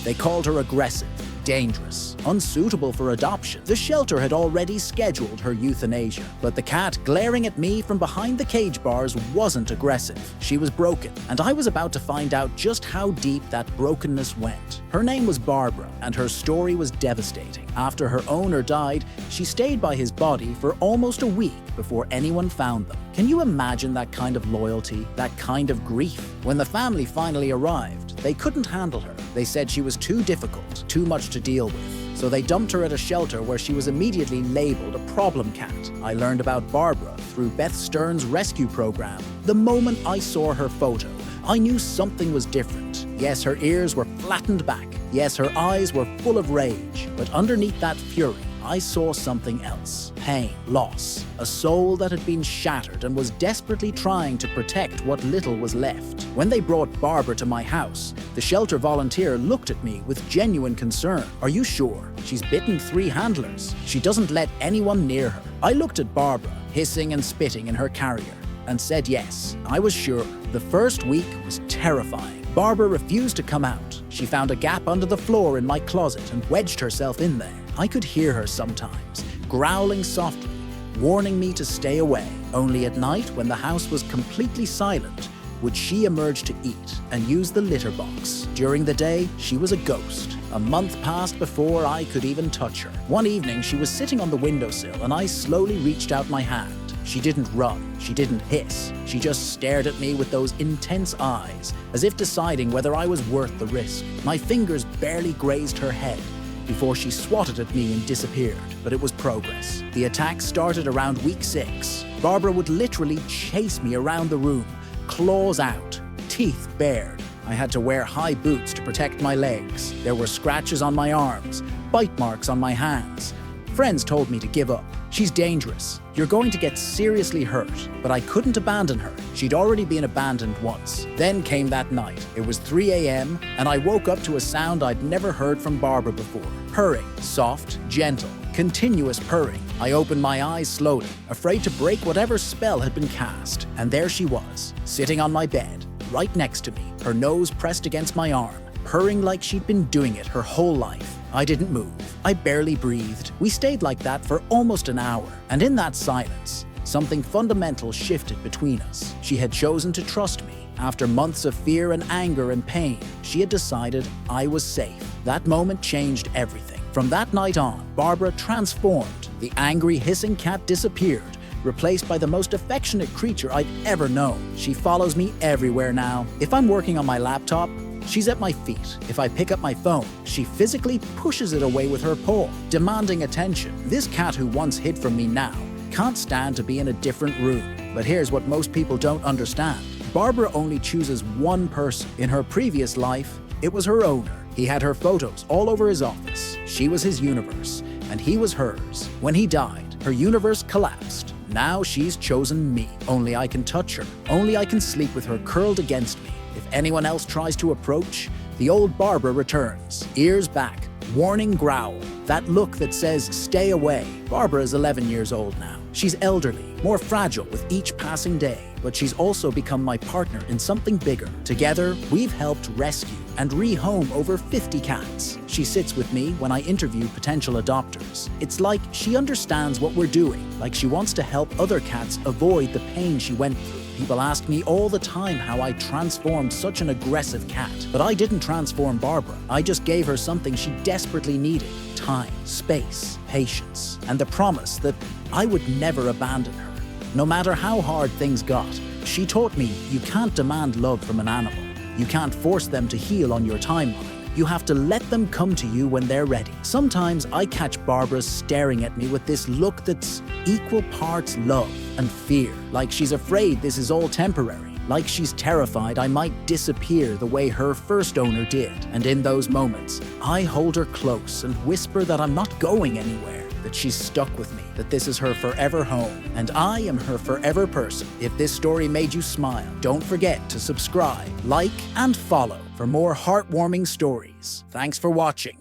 They called her aggressive, dangerous, unsuitable for adoption. The shelter had already scheduled her euthanasia, but the cat glaring at me from behind the cage bars wasn't aggressive. She was broken, and I was about to find out just how deep that brokenness went. Her name was Barbara, and her story was devastating. After her owner died, she stayed by his body for almost a week before anyone found them. Can you imagine that kind of loyalty, that kind of grief? When the family finally arrived, they couldn't handle her. They said she was too difficult, too much to deal with. So they dumped her at a shelter where she was immediately labeled a problem cat. I learned about Barbara through Beth Stern's rescue program. The moment I saw her photo, I knew something was different. Yes, her ears were flattened back. Yes, her eyes were full of rage. But underneath that fury, I saw something else. Pain, loss, a soul that had been shattered and was desperately trying to protect what little was left. When they brought Barbara to my house, the shelter volunteer looked at me with genuine concern. "Are you sure? She's bitten 3 handlers. She doesn't let anyone near her." I looked at Barbara, hissing and spitting in her carrier, and said yes, I was sure. The first week was terrifying. Barbara refused to come out. She found a gap under the floor in my closet and wedged herself in there. I could hear her sometimes, growling softly, warning me to stay away. Only at night, when the house was completely silent, would she emerge to eat and use the litter box. During the day, she was a ghost. A month passed before I could even touch her. One evening, she was sitting on the windowsill and I slowly reached out my hand. She didn't run, she didn't hiss. She just stared at me with those intense eyes, as if deciding whether I was worth the risk. My fingers barely grazed her head before she swatted at me and disappeared, but it was progress. The attack started around week 6. Barbara would literally chase me around the room, claws out, teeth bared. I had to wear high boots to protect my legs. There were scratches on my arms, bite marks on my hands. Friends told me to give up. "She's dangerous. You're going to get seriously hurt." But I couldn't abandon her. She'd already been abandoned once. Then came that night. It was 3 a.m. and I woke up to a sound I'd never heard from Barbara before. Purring, soft, gentle, continuous purring. I opened my eyes slowly, afraid to break whatever spell had been cast. And there she was, sitting on my bed, right next to me, her nose pressed against my arm, purring like she'd been doing it her whole life. I didn't move. I barely breathed. We stayed like that for almost an hour. And in that silence, something fundamental shifted between us. She had chosen to trust me. After months of fear and anger and pain, she had decided I was safe. That moment changed everything. From that night on, Barbara transformed. The angry, hissing cat disappeared, replaced by the most affectionate creature I'd ever known. She follows me everywhere now. If I'm working on my laptop, she's at my feet. If I pick up my phone, she physically pushes it away with her paw, demanding attention. This cat who once hid from me now can't stand to be in a different room. But here's what most people don't understand. Barbara only chooses one person. In her previous life, it was her owner. He had her photos all over his office. She was his universe, and he was hers. When he died, her universe collapsed. Now she's chosen me. Only I can touch her. Only I can sleep with her curled against me. If anyone else tries to approach, the old Barbara returns. Ears back, warning growl. That look that says, "Stay away." Barbara is 11 years old now. She's elderly, more fragile with each passing day, but she's also become my partner in something bigger. Together, we've helped rescue and rehome over 50 cats. She sits with me when I interview potential adopters. It's like she understands what we're doing, like she wants to help other cats avoid the pain she went through. People ask me all the time how I transformed such an aggressive cat. But I didn't transform Barbara. I just gave her something she desperately needed. Time, space, patience, and the promise that I would never abandon her. No matter how hard things got, she taught me you can't demand love from an animal. You can't force them to heal on your timeline. You have to let them come to you when they're ready. Sometimes I catch Barbara staring at me with this look that's equal parts love and fear, like she's afraid this is all temporary, like she's terrified I might disappear the way her first owner did. And in those moments, I hold her close and whisper that I'm not going anywhere, that she's stuck with me, that this is her forever home, and I am her forever person. If this story made you smile, don't forget to subscribe, like, and follow for more heartwarming stories. Thanks for watching.